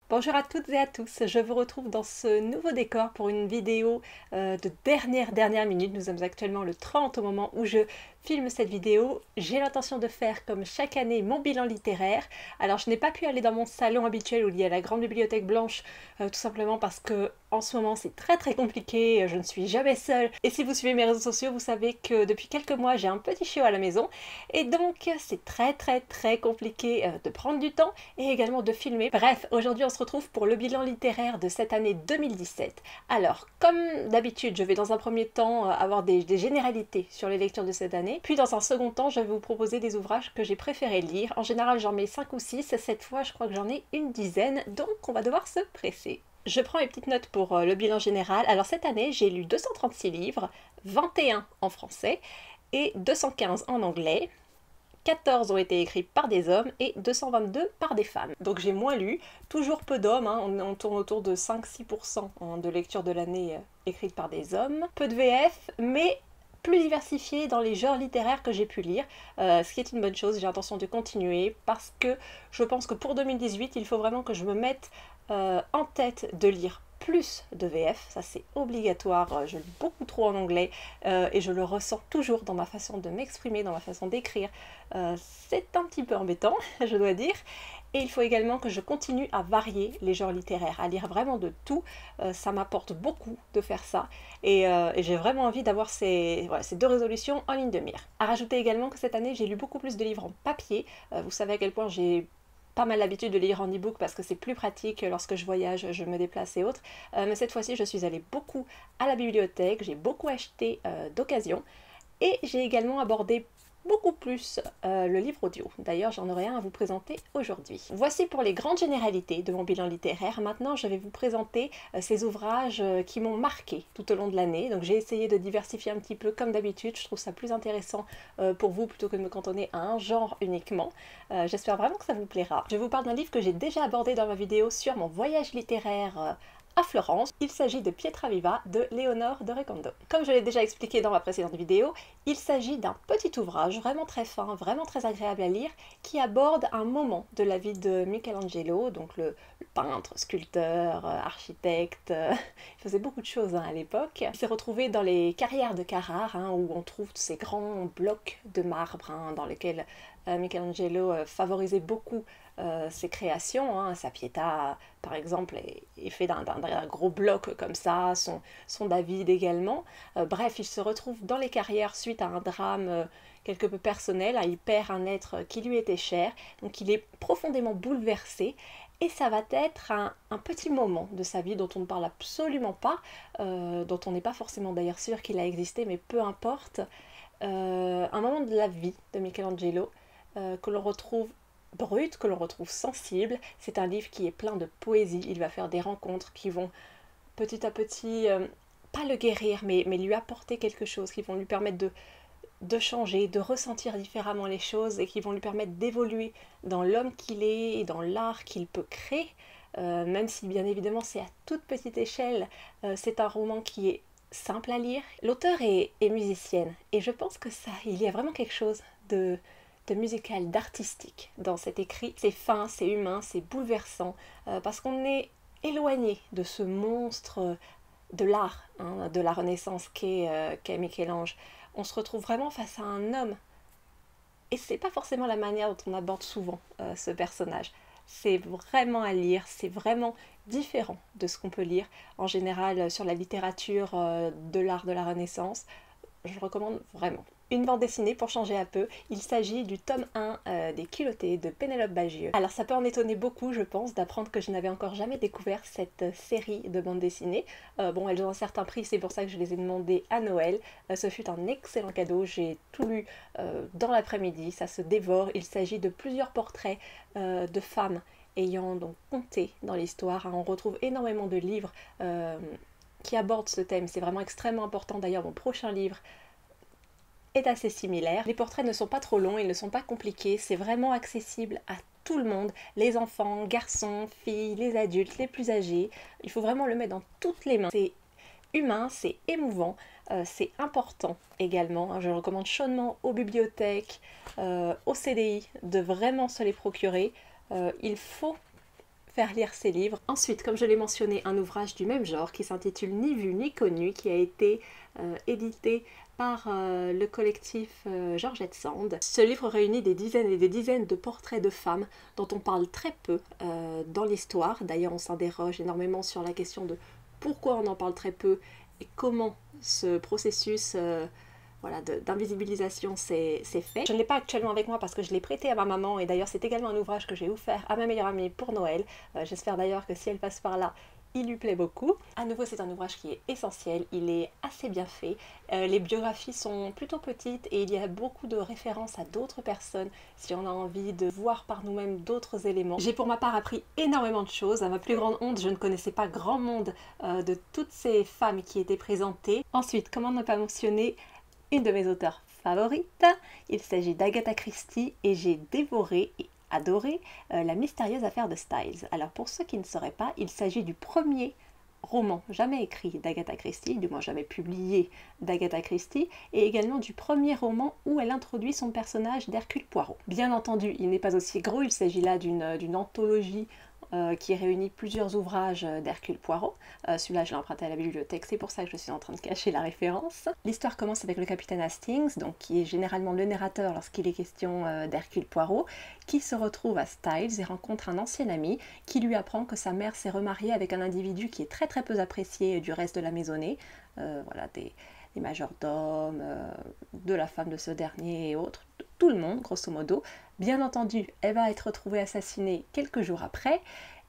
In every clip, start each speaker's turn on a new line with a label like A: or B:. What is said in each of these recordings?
A: Bonjour à toutes et à tous, je vous retrouve dans ce nouveau décor pour une vidéo de dernière minute. Nous sommes actuellement le 30 au moment où je filme cette vidéo. J'ai l'intention de faire comme chaque année mon bilan littéraire. Alors je n'ai pas pu aller dans mon salon habituel où il y a la grande bibliothèque blanche, tout simplement parce que en ce moment c'est très compliqué, je ne suis jamais seule. Et si vous suivez mes réseaux sociaux, vous savez que depuis quelques mois j'ai un petit chiot à la maison. Et donc c'est très compliqué de prendre du temps et également de filmer. Bref, aujourd'hui on se retrouve pour le bilan littéraire de cette année 2017. Alors, comme d'habitude, je vais dans un premier temps avoir des généralités sur les lectures de cette année, puis dans un second temps, je vais vous proposer des ouvrages que j'ai préféré lire. En général, j'en mets 5 ou 6, cette fois je crois que j'en ai une dizaine, donc on va devoir se presser. Je prends mes petites notes pour le bilan général. Alors cette année, j'ai lu 236 livres, 21 en français et 215 en anglais. 14 ont été écrits par des hommes et 222 par des femmes. Donc j'ai moins lu, toujours peu d'hommes, hein, on tourne autour de 5-6% de lecture de l'année écrite par des hommes. Peu de VF, mais plus diversifié dans les genres littéraires que j'ai pu lire, ce qui est une bonne chose. J'ai l'intention de continuer parce que je pense que pour 2018, il faut vraiment que je me mette en tête de lire plus de VF, ça c'est obligatoire, je lis beaucoup trop en anglais et je le ressens toujours dans ma façon de m'exprimer, dans ma façon d'écrire. C'est un petit peu embêtant, je dois dire. Et il faut également que je continue à varier les genres littéraires, à lire vraiment de tout. Ça m'apporte beaucoup de faire ça. Et j'ai vraiment envie d'avoir voilà, ces deux résolutions en ligne de mire. À rajouter également que cette année, j'ai lu beaucoup plus de livres en papier. Vous savez à quel point j'ai pas mal l'habitude de lire en e-book parce que c'est plus pratique lorsque je voyage, je me déplace et autres. Mais cette fois-ci, je suis allée beaucoup à la bibliothèque, j'ai beaucoup acheté d'occasion et j'ai également abordé beaucoup plus le livre audio. D'ailleurs, j'en aurai un à vous présenter aujourd'hui. Voici pour les grandes généralités de mon bilan littéraire. Maintenant, je vais vous présenter ces ouvrages qui m'ont marqué tout au long de l'année. Donc j'ai essayé de diversifier un petit peu comme d'habitude. Je trouve ça plus intéressant pour vous plutôt que de me cantonner à un genre uniquement. J'espère vraiment que ça vous plaira. Je vous parle d'un livre que j'ai déjà abordé dans ma vidéo sur mon voyage littéraire à Florence. Il s'agit de Pietraviva de Léonore de Recondo. Comme je l'ai déjà expliqué dans ma précédente vidéo, il s'agit d'un petit ouvrage vraiment très fin, vraiment très agréable à lire, qui aborde un moment de la vie de Michelangelo, donc le peintre, sculpteur, architecte, il faisait beaucoup de choses à l'époque. Il s'est retrouvé dans les carrières de Carrare, où on trouve ces grands blocs de marbre dans lesquels Michelangelo favorisait beaucoup ses créations. Sa Pietà, par exemple, est fait d'un gros bloc comme ça, son David également. Bref, il se retrouve dans les carrières suite à un drame quelque peu personnel. Il perd un être qui lui était cher, donc il est profondément bouleversé. Et ça va être un petit moment de sa vie dont on ne parle absolument pas, dont on n'est pas forcément d'ailleurs sûr qu'il a existé, mais peu importe. Un moment de la vie de Michelangelo que l'on retrouve brut, que l'on retrouve sensible. C'est un livre qui est plein de poésie. Il va faire des rencontres qui vont petit à petit, pas le guérir, mais lui apporter quelque chose, qui vont lui permettre de changer, de ressentir différemment les choses et qui vont lui permettre d'évoluer dans l'homme qu'il est et dans l'art qu'il peut créer. Même si bien évidemment c'est à toute petite échelle, c'est un roman qui est simple à lire. L'auteur est musicienne et je pense que ça, il y a vraiment quelque chose de musical, d'artistique dans cet écrit. C'est fin, c'est humain, c'est bouleversant, parce qu'on est éloigné de ce monstre de l'art, de la Renaissance qu'est Michel-Ange. On se retrouve vraiment face à un homme, et c'est pas forcément la manière dont on aborde souvent ce personnage. C'est vraiment à lire, c'est vraiment différent de ce qu'on peut lire en général sur la littérature de l'art de la Renaissance. Je le recommande vraiment. Une bande dessinée pour changer un peu, il s'agit du tome 1 des Culottés de Pénélope Bagieux. Alors ça peut en étonner beaucoup je pense d'apprendre que je n'avais encore jamais découvert cette série de bandes dessinées. Bon, elles ont un certain prix, c'est pour ça que je les ai demandées à Noël. Ce fut un excellent cadeau, j'ai tout lu dans l'après-midi, ça se dévore. Il s'agit de plusieurs portraits de femmes ayant donc compté dans l'histoire. On retrouve énormément de livres qui abordent ce thème, c'est vraiment extrêmement important. D'ailleurs mon prochain livre est assez similaire. Les portraits ne sont pas trop longs, ils ne sont pas compliqués, c'est vraiment accessible à tout le monde, les enfants, garçons, filles, les adultes, les plus âgés. Il faut vraiment le mettre dans toutes les mains. C'est humain, c'est émouvant, c'est important également. Je recommande chaudement aux bibliothèques, aux CDI de vraiment se les procurer. Il faut faire lire ses livres. Ensuite, comme je l'ai mentionné, un ouvrage du même genre qui s'intitule Ni vu ni connu, qui a été édité par le collectif Georgette Sand. Ce livre réunit des dizaines et des dizaines de portraits de femmes dont on parle très peu dans l'histoire. D'ailleurs, on s'interroge énormément sur la question de pourquoi on en parle très peu et comment ce processus voilà, d'invisibilisation s'est fait. Je ne l'ai pas actuellement avec moi parce que je l'ai prêté à ma maman et d'ailleurs c'est également un ouvrage que j'ai offert à ma meilleure amie pour Noël. J'espère d'ailleurs que si elle passe par là, il lui plaît beaucoup. À nouveau, c'est un ouvrage qui est essentiel, il est assez bien fait. Les biographies sont plutôt petites et il y a beaucoup de références à d'autres personnes si on a envie de voir par nous-mêmes d'autres éléments. J'ai pour ma part appris énormément de choses. À ma plus grande honte, je ne connaissais pas grand monde de toutes ces femmes qui étaient présentées. Ensuite, comment ne pas mentionner une de mes auteurs favorites? Il s'agit d'Agatha Christie et j'ai dévoré et adoré La mystérieuse affaire de Styles. Alors pour ceux qui ne sauraient pas, il s'agit du premier roman jamais écrit d'Agatha Christie, du moins jamais publié d'Agatha Christie, et également du premier roman où elle introduit son personnage d'Hercule Poirot. Bien entendu, il n'est pas aussi gros, il s'agit là d'une anthologie qui réunit plusieurs ouvrages d'Hercule Poirot. Celui-là, je l'ai emprunté à la bibliothèque, c'est pour ça que je suis en train de cacher la référence. L'histoire commence avec le capitaine Hastings, donc qui est généralement le narrateur lorsqu'il est question d'Hercule Poirot, qui se retrouve à Styles et rencontre un ancien ami qui lui apprend que sa mère s'est remariée avec un individu qui est très très peu apprécié du reste de la maisonnée. Voilà, des majordomes, de la femme de ce dernier et autres, tout le monde grosso modo. Bien entendu, elle va être retrouvée assassinée quelques jours après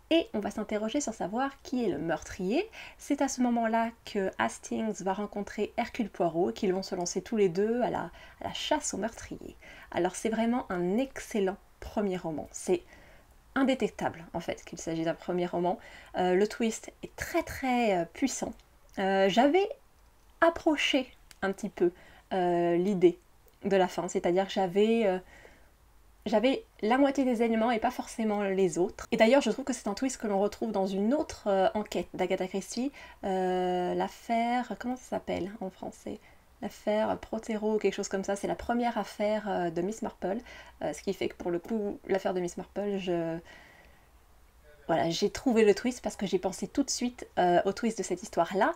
A: et on va s'interroger sur savoir qui est le meurtrier. C'est à ce moment-là que Hastings va rencontrer Hercule Poirot et qu'ils vont se lancer tous les deux à la chasse au meurtrier. Alors c'est vraiment un excellent premier roman. C'est indétectable en fait qu'il s'agit d'un premier roman. Le twist est très très puissant. J'avais approché un petit peu l'idée de la fin, c'est-à-dire que j'avais la moitié des éléments et pas forcément les autres. Et d'ailleurs, je trouve que c'est un twist que l'on retrouve dans une autre enquête d'Agatha Christie, l'affaire, comment ça s'appelle en français? L'affaire Protero, quelque chose comme ça. C'est la première affaire de Miss Marple, ce qui fait que pour le coup, l'affaire de Miss Marple, voilà, j'ai trouvé le twist parce que j'ai pensé tout de suite au twist de cette histoire-là.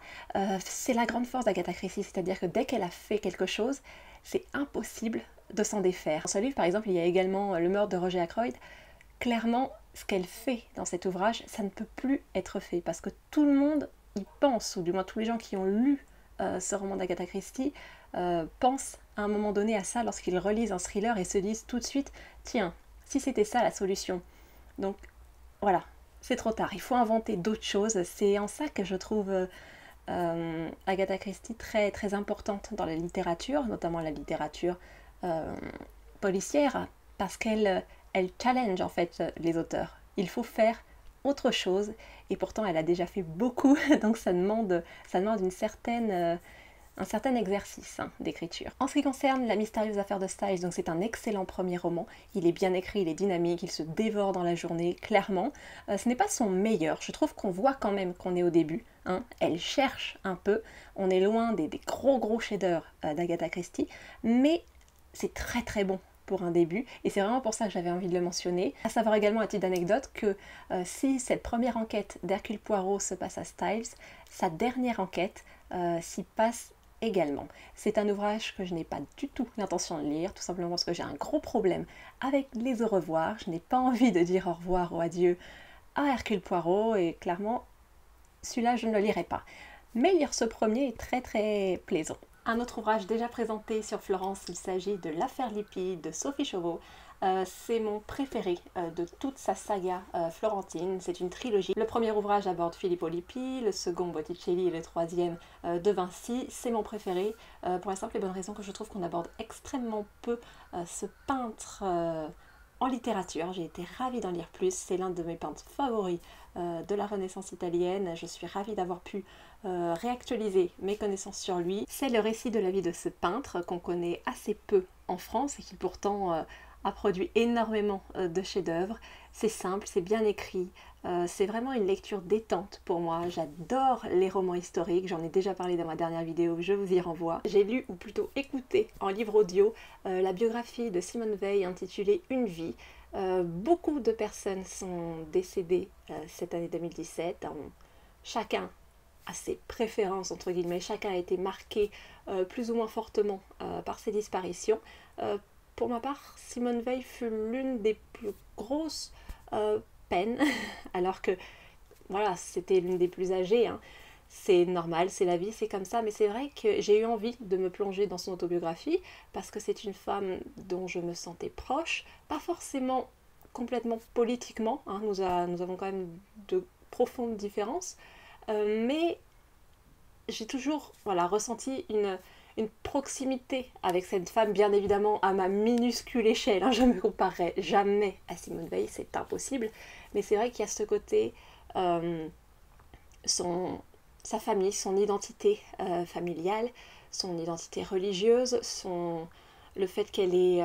A: C'est la grande force d'Agatha Christie, c'est-à-dire que dès qu'elle a fait quelque chose, c'est impossible de s'en défaire. Dans ce livre, par exemple, il y a également le meurtre de Roger Ackroyd. Clairement, ce qu'elle fait dans cet ouvrage, ça ne peut plus être fait parce que tout le monde y pense, ou du moins tous les gens qui ont lu ce roman d'Agatha Christie pensent à un moment donné à ça lorsqu'ils relisent un thriller et se disent tout de suite « Tiens, si c'était ça la solution ». Donc voilà, c'est trop tard, il faut inventer d'autres choses. C'est en ça que je trouve Agatha Christie très, très importante dans la littérature, notamment la littérature policière, parce qu'elle challenge en fait les auteurs. Il faut faire autre chose, et pourtant elle a déjà fait beaucoup, donc ça demande un certain exercice d'écriture. En ce qui concerne La mystérieuse affaire de Styles, donc c'est un excellent premier roman. Il est bien écrit, il est dynamique, il se dévore dans la journée, clairement. Ce n'est pas son meilleur, je trouve qu'on voit quand même qu'on est au début. Elle cherche un peu, on est loin des gros chefs-d'œuvre d'Agatha Christie, mais c'est très très bon pour un début, et c'est vraiment pour ça que j'avais envie de le mentionner. À savoir également, à titre d'anecdote, que si cette première enquête d'Hercule Poirot se passe à Styles, sa dernière enquête s'y passe également. C'est un ouvrage que je n'ai pas du tout l'intention de lire, tout simplement parce que j'ai un gros problème avec les au revoir. Je n'ai pas envie de dire au revoir ou adieu à Hercule Poirot, et clairement, celui-là, je ne le lirai pas. Mais lire ce premier est très très plaisant. Un autre ouvrage déjà présenté sur Florence, il s'agit de L'affaire Lippi de Sophie Chauveau. C'est mon préféré de toute sa saga florentine, c'est une trilogie. Le premier ouvrage aborde Filippo Lippi, le second Botticelli et le troisième de Vinci. C'est mon préféré pour la simple et bonne raison que je trouve qu'on aborde extrêmement peu ce peintre en littérature. J'ai été ravie d'en lire plus, c'est l'un de mes peintres favoris de la Renaissance italienne. Je suis ravie d'avoir pu réactualiser mes connaissances sur lui. C'est le récit de la vie de ce peintre qu'on connaît assez peu en France et qui pourtant a produit énormément de chefs-d'œuvre. C'est simple, c'est bien écrit, c'est vraiment une lecture détente pour moi. J'adore les romans historiques, j'en ai déjà parlé dans ma dernière vidéo, je vous y renvoie. J'ai lu, ou plutôt écouté en livre audio, la biographie de Simone Veil intitulée Une vie. Beaucoup de personnes sont décédées cette année 2017. Chacun a ses préférences, entre guillemets. Chacun a été marqué plus ou moins fortement par ces disparitions. Pour ma part, Simone Veil fut l'une des plus grosses peines, alors que voilà, c'était l'une des plus âgées, hein. C'est normal, c'est la vie, c'est comme ça, mais c'est vrai que j'ai eu envie de me plonger dans son autobiographie parce que c'est une femme dont je me sentais proche, pas forcément complètement politiquement, hein, nous avons quand même de profondes différences, mais j'ai toujours voilà, ressenti une proximité avec cette femme, bien évidemment à ma minuscule échelle, hein, je ne me comparerai jamais à Simone Veil, c'est impossible, mais c'est vrai qu'il y a ce côté, euh, son, sa famille, son identité familiale, son identité religieuse, le fait qu'elle ait,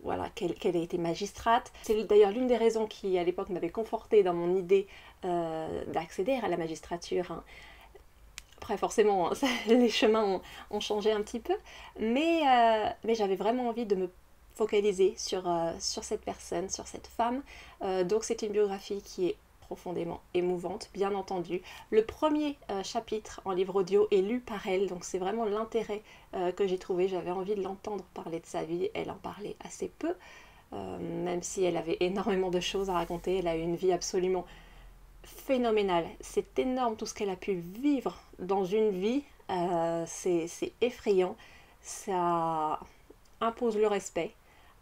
A: voilà, qu'elle ait été magistrate. C'est d'ailleurs l'une des raisons qui, à l'époque, m'avait confortée dans mon idée d'accéder à la magistrature, hein. Après, forcément, les chemins ont changé un petit peu, mais j'avais vraiment envie de me focaliser sur cette personne, sur cette femme. Donc c'est une biographie qui est profondément émouvante, bien entendu. Le premier chapitre en livre audio est lu par elle, donc c'est vraiment l'intérêt que j'ai trouvé. J'avais envie de l'entendre parler de sa vie, elle en parlait assez peu, même si elle avait énormément de choses à raconter. Elle a eu une vie absolument phénoménale. C'est énorme tout ce qu'elle a pu vivre dans une vie, c'est effrayant, ça impose le respect.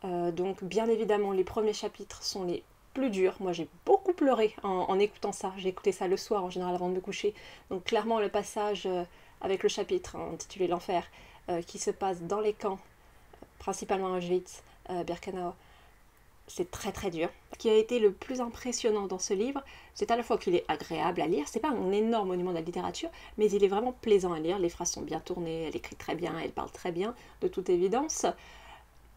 A: Donc bien évidemment les premiers chapitres sont les plus durs. Moi j'ai beaucoup pleuré en écoutant ça. J'ai écouté ça le soir en général avant de me coucher. Donc clairement le passage avec le chapitre intitulé L'Enfer qui se passe dans les camps, principalement à Auschwitz, Birkenau, c'est très très dur. Ce qui a été le plus impressionnant dans ce livre, c'est à la fois qu'il est agréable à lire, c'est pas un énorme monument de la littérature, mais il est vraiment plaisant à lire, les phrases sont bien tournées, elle écrit très bien, elle parle très bien, de toute évidence,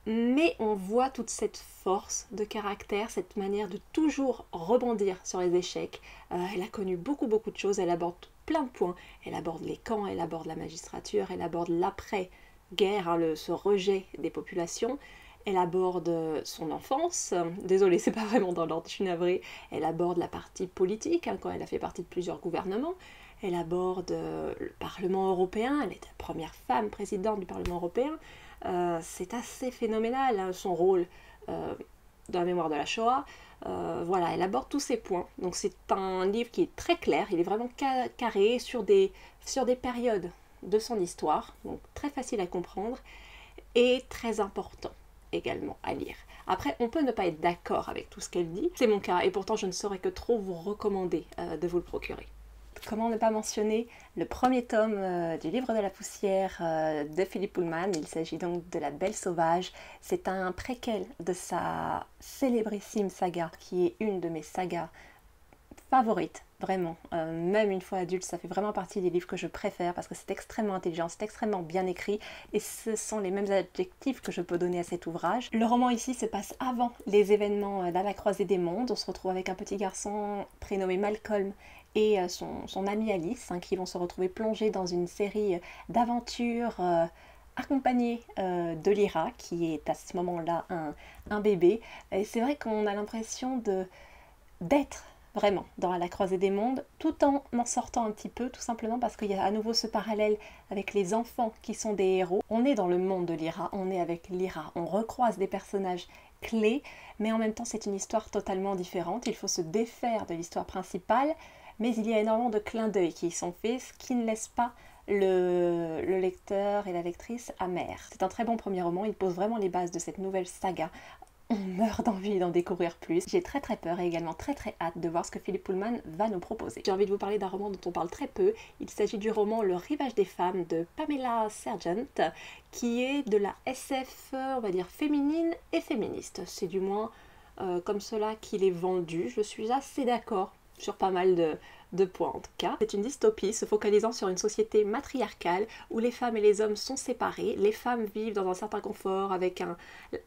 A: mais on voit toute cette force de caractère, cette manière de toujours rebondir sur les échecs. Elle a connu beaucoup de choses, elle aborde plein de points, elle aborde les camps, elle aborde la magistrature, elle aborde l'après-guerre, hein, ce rejet des populations. Elle aborde son enfance, désolée, c'est pas vraiment dans l'ordre, je suis navrée. Elle aborde la partie politique, hein, quand elle a fait partie de plusieurs gouvernements. Elle aborde le Parlement européen, elle est la première femme présidente du Parlement européen. C'est assez phénoménal, hein, son rôle dans la mémoire de la Shoah. Voilà, elle aborde tous ces points. Donc c'est un livre qui est très clair, il est vraiment carré sur des périodes de son histoire, donc très facile à comprendre et très important également à lire. Après, on peut ne pas être d'accord avec tout ce qu'elle dit, c'est mon cas, et pourtant je ne saurais que trop vous recommander de vous le procurer. Comment ne pas mentionner le premier tome du Livre de la Poussière de Philippe Pullman. Il s'agit donc de La Belle Sauvage. C'est un préquel de sa célébrissime saga, qui est une de mes sagas favorites, vraiment. Même une fois adulte, ça fait vraiment partie des livres que je préfère parce que c'est extrêmement intelligent, c'est extrêmement bien écrit et ce sont les mêmes adjectifs que je peux donner à cet ouvrage. Le roman ici se passe avant les événements d'À la croisée des mondes. On se retrouve avec un petit garçon prénommé Malcolm et son amie Alice, hein, qui vont se retrouver plongés dans une série d'aventures accompagnés de Lyra, qui est à ce moment-là un bébé. Et c'est vrai qu'on a l'impression d'être vraiment dans la croisée des mondes, tout en en sortant un petit peu, tout simplement parce qu'il y a à nouveau ce parallèle avec les enfants qui sont des héros. On est dans le monde de Lyra, on est avec Lyra, on recroise des personnages clés, mais en même temps c'est une histoire totalement différente. Il faut se défaire de l'histoire principale, mais il y a énormément de clins d'œil qui y sont faits, ce qui ne laisse pas le lecteur et la lectrice amers. C'est un très bon premier roman, il pose vraiment les bases de cette nouvelle saga. On meurt d'envie d'en découvrir plus. J'ai très peur et également très hâte de voir ce que Philippe Pullman va nous proposer. J'ai envie de vous parler d'un roman dont on parle très peu. Il s'agit du roman Le Rivage des femmes de Pamela Sergent, qui est de la SF, on va dire, féminine et féministe. C'est du moins comme cela qu'il est vendu. Je suis assez d'accord sur pas mal de points en tout cas. C'est une dystopie se focalisant sur une société matriarcale où les femmes et les hommes sont séparés. Les femmes vivent dans un certain confort avec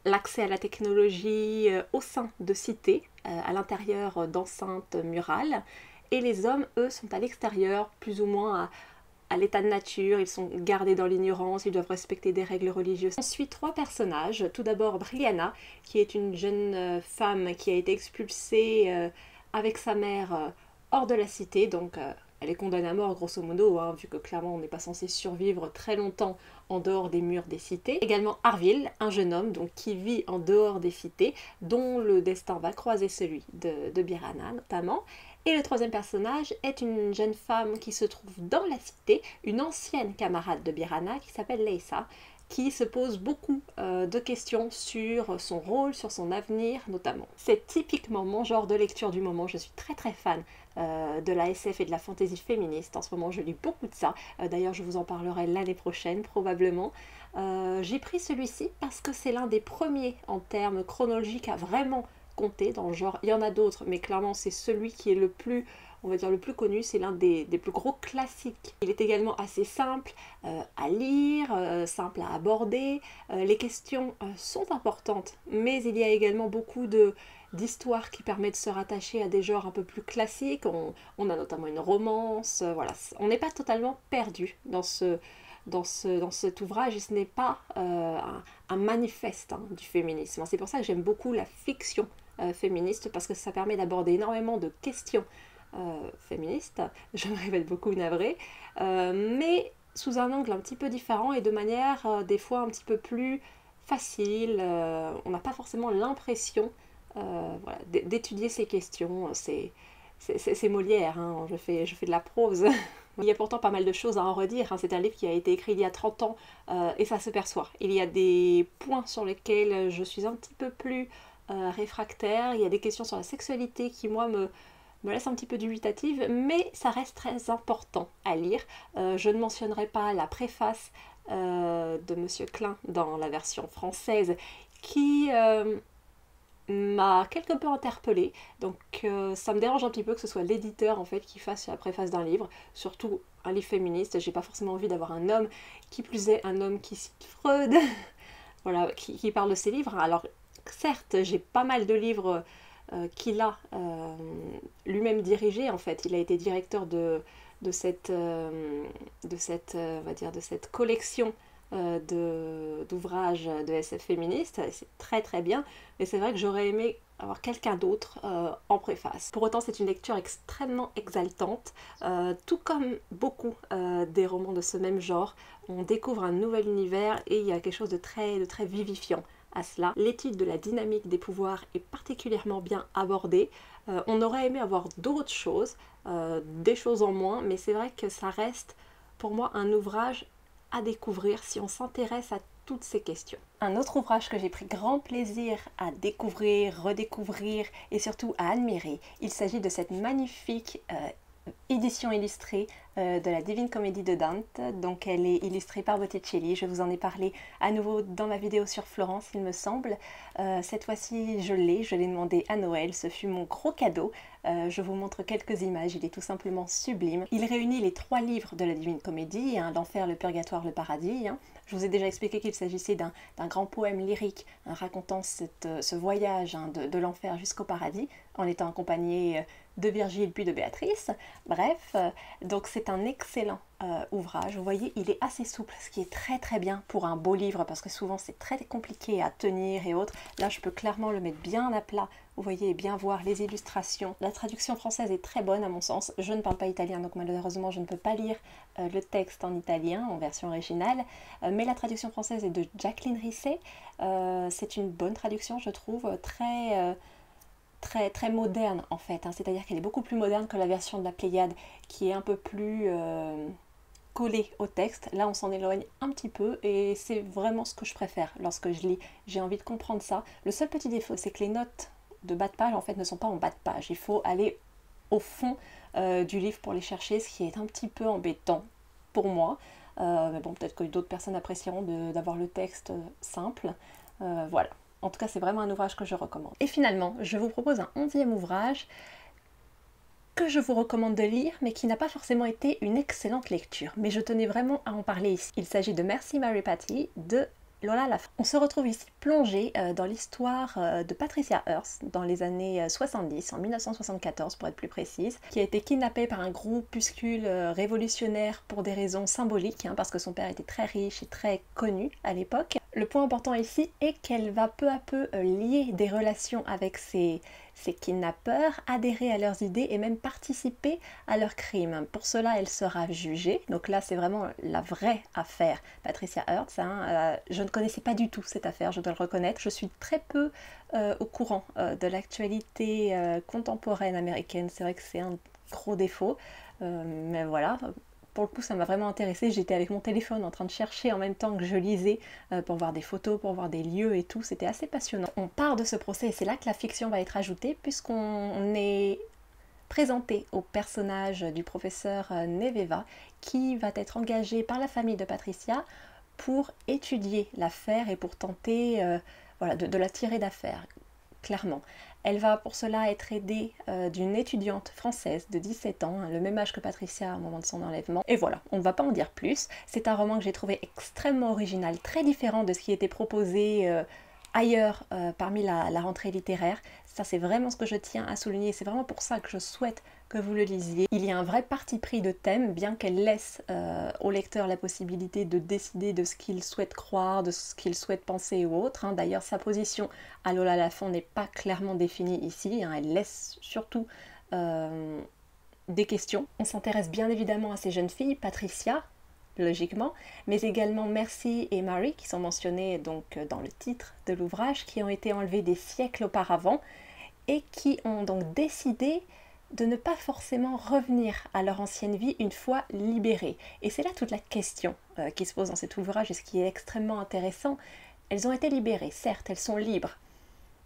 A: l'accès à la technologie au sein de cités, à l'intérieur d'enceintes murales. Et les hommes, eux, sont à l'extérieur, plus ou moins à à l'état de nature, ils sont gardés dans l'ignorance, ils doivent respecter des règles religieuses. On suit 3 personnages. Tout d'abord Brianna, qui est une jeune femme qui a été expulsée avec sa mère hors de la cité, donc elle est condamnée à mort grosso modo, hein, vu que clairement on n'est pas censé survivre très longtemps en dehors des murs des cités. Également Harville, un jeune homme donc, qui vit en dehors des cités, dont le destin va croiser celui de Brianna notamment. Et le 3e personnage est une jeune femme qui se trouve dans la cité, une ancienne camarade de Brianna qui s'appelle Leisa, qui se pose beaucoup de questions sur son rôle, sur son avenir notamment. C'est typiquement mon genre de lecture du moment, je suis très fan de la SF et de la fantasy féministe. En ce moment je lis beaucoup de ça, d'ailleurs je vous en parlerai l'année prochaine probablement. J'ai pris celui-ci parce que c'est l'un des premiers en termes chronologiques à vraiment compter dans le genre. Il y en a d'autres, mais clairement c'est celui qui est le plus, on va dire le plus connu, c'est l'un des plus gros classiques. Il est également assez simple à lire, simple à aborder. Les questions sont importantes, mais il y a également beaucoup d'histoires qui permettent de se rattacher à des genres un peu plus classiques. On a notamment une romance, voilà. On n'est pas totalement perdu dans cet ouvrage, et ce n'est pas un manifeste hein, du féminisme. C'est pour ça que j'aime beaucoup la fiction féministe, parce que ça permet d'aborder énormément de questions féministes, je me répète beaucoup navrée, mais sous un angle un petit peu différent et de manière des fois un petit peu plus facile. On n'a pas forcément l'impression voilà, d'étudier ces questions. C'est Molière, hein, je fais de la prose. Il y a pourtant pas mal de choses à en redire, hein. C'est un livre qui a été écrit il y a 30 ans et ça se perçoit. Il y a des points sur lesquels je suis un petit peu plus réfractaire, il y a des questions sur la sexualité qui moi me laissent un petit peu dubitative, mais ça reste très important à lire. Je ne mentionnerai pas la préface de Monsieur Klein dans la version française qui m'a quelque peu interpellée, donc ça me dérange un petit peu que ce soit l'éditeur en fait qui fasse la préface d'un livre, surtout un livre féministe. J'ai pas forcément envie d'avoir un homme, qui plus est un homme qui cite Freud, voilà, qui parle de ses livres. Alors certes, j'ai pas mal de livres qu'il a lui-même dirigés en fait. Il a été directeur de cette on va dire, de cette collection d'ouvrages de SF féministes, c'est très bien, mais c'est vrai que j'aurais aimé avoir quelqu'un d'autre en préface. Pour autant, c'est une lecture extrêmement exaltante, tout comme beaucoup des romans de ce même genre. On découvre un nouvel univers et il y a quelque chose de très vivifiant à cela. L'étude de la dynamique des pouvoirs est particulièrement bien abordée. On aurait aimé avoir d'autres choses, des choses en moins, mais c'est vrai que ça reste pour moi un ouvrage à découvrir si on s'intéresse à toutes ces questions. Un autre ouvrage que j'ai pris grand plaisir à découvrir, redécouvrir et surtout à admirer, il s'agit de cette magnifique édition illustrée de la Divine Comédie de Dante. Donc elle est illustrée par Botticelli, je vous en ai parlé à nouveau dans ma vidéo sur Florence il me semble. Cette fois-ci je l'ai demandé à Noël, ce fut mon gros cadeau. Je vous montre quelques images, il est tout simplement sublime. Il réunit les 3 livres de la Divine Comédie, hein, l'enfer, le purgatoire, le paradis. Hein. Je vous ai déjà expliqué qu'il s'agissait d'un grand poème lyrique hein, racontant ce voyage hein, de l'enfer jusqu'au paradis, en étant accompagné de Virgile puis de Béatrice. Bref, donc c'est un excellent ouvrage. Vous voyez, il est assez souple, ce qui est très bien pour un beau livre, parce que souvent c'est très compliqué à tenir et autres. Là, je peux clairement le mettre bien à plat. Vous voyez, et bien voir les illustrations. La traduction française est très bonne à mon sens. Je ne parle pas italien, donc malheureusement je ne peux pas lire le texte en italien, en version originale. Mais la traduction française est de Jacqueline Risset. C'est une bonne traduction, je trouve, très moderne en fait, hein. C'est-à-dire qu'elle est beaucoup plus moderne que la version de la Pléiade qui est un peu plus collée au texte. Là on s'en éloigne un petit peu et c'est vraiment ce que je préfère lorsque je lis. J'ai envie de comprendre ça. Le seul petit défaut, c'est que les notes de bas de page en fait ne sont pas en bas de page. Il faut aller au fond du livre pour les chercher, ce qui est un petit peu embêtant pour moi. Mais bon, peut-être que d'autres personnes apprécieront d'avoir le texte simple. Voilà. En tout cas, c'est vraiment un ouvrage que je recommande. Et finalement, je vous propose un 11e ouvrage que je vous recommande de lire, mais qui n'a pas forcément été une excellente lecture. Mais je tenais vraiment à en parler ici. Il s'agit de Merci Mary Patty de Lola Lafont. On se retrouve ici plongé dans l'histoire de Patricia Hearst dans les années 70, en 1974 pour être plus précise, qui a été kidnappée par un groupuscule révolutionnaire pour des raisons symboliques, parce que son père était très riche et très connu à l'époque. Le point important ici est qu'elle va peu à peu lier des relations avec ces kidnappeurs, adhérer à leurs idées et même participer à leurs crimes. Pour cela, elle sera jugée. Donc là, c'est vraiment la vraie affaire Patricia Hearst. Je ne connaissais pas du tout cette affaire, je dois le reconnaître. Je suis très peu au courant de l'actualité contemporaine américaine. C'est vrai que c'est un gros défaut. Mais voilà, pour le coup, ça m'a vraiment intéressée. J'étais avec mon téléphone en train de chercher en même temps que je lisais pour voir des photos, pour voir des lieux et tout. C'était assez passionnant. On part de ce procès et c'est là que la fiction va être ajoutée puisqu'on est présenté au personnage du professeur Neveva qui va être engagé par la famille de Patricia pour étudier l'affaire et pour tenter voilà, de la tirer d'affaire, clairement. Elle va pour cela être aidée d'une étudiante française de 17 ans, le même âge que Patricia au moment de son enlèvement. Et voilà, on ne va pas en dire plus. C'est un roman que j'ai trouvé extrêmement original, très différent de ce qui était proposé ailleurs parmi la rentrée littéraire. Ça, c'est vraiment ce que je tiens à souligner. C'est vraiment pour ça que je souhaite que vous le lisiez. Il y a un vrai parti pris de thème, bien qu'elle laisse au lecteur la possibilité de décider de ce qu'il souhaite croire, de ce qu'il souhaite penser ou autre. D'ailleurs, sa position à Lola Lafont n'est pas clairement définie ici. Elle laisse surtout des questions. On s'intéresse bien évidemment à ces jeunes filles, Patricia, logiquement, mais également Mercy et Mary, qui sont mentionnées donc dans le titre de l'ouvrage, qui ont été enlevées des siècles auparavant et qui ont donc décidé de ne pas forcément revenir à leur ancienne vie une fois libérées. Et c'est là toute la question qui se pose dans cet ouvrage et ce qui est extrêmement intéressant. Elles ont été libérées, certes, elles sont libres,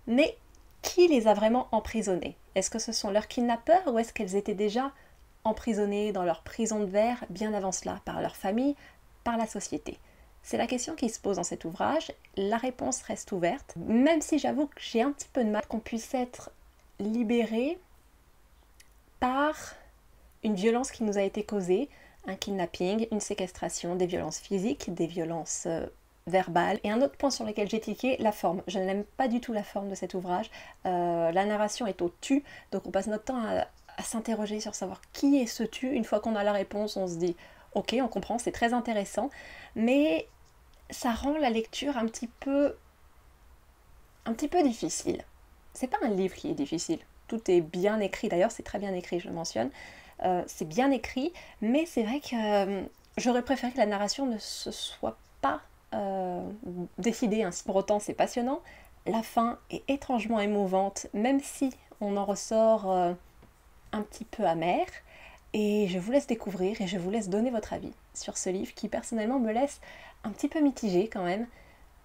A: mais qui les a vraiment emprisonnées? Est-ce que ce sont leurs kidnappeurs ou est-ce qu'elles étaient déjà emprisonnées dans leur prison de verre bien avant cela, par leur famille, par la société? C'est la question qui se pose dans cet ouvrage. La réponse reste ouverte, même si j'avoue que j'ai un petit peu de mal qu'on puisse être libéré par une violence qui nous a été causée, un kidnapping, une séquestration, des violences physiques, des violences verbales. Et un autre point sur lequel j'ai tiqué, la forme. Je n'aime pas du tout la forme de cet ouvrage. La narration est au tu, donc on passe notre temps à s'interroger sur savoir qui est ce tu. Une fois qu'on a la réponse, on se dit ok, on comprend, c'est très intéressant, mais ça rend la lecture un petit peu difficile. C'est pas un livre qui est difficile. Tout est bien écrit, d'ailleurs c'est très bien écrit, je le mentionne. C'est bien écrit, mais c'est vrai que j'aurais préféré que la narration ne se soit pas décidée ainsi. Pour autant, c'est passionnant. La fin est étrangement émouvante, même si on en ressort un petit peu amer. Et je vous laisse découvrir et je vous laisse donner votre avis sur ce livre qui personnellement me laisse un petit peu mitigée quand même,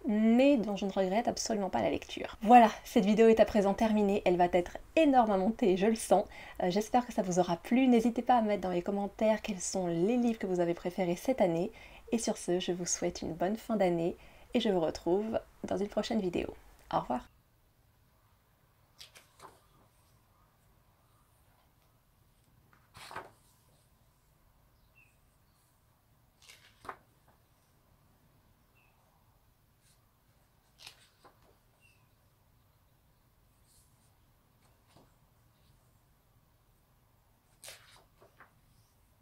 A: mais dont je ne regrette absolument pas la lecture. Voilà, cette vidéo est à présent terminée, elle va être énorme à monter, je le sens. J'espère que ça vous aura plu, n'hésitez pas à mettre dans les commentaires quels sont les livres que vous avez préférés cette année. Et sur ce, je vous souhaite une bonne fin d'année et je vous retrouve dans une prochaine vidéo. Au revoir.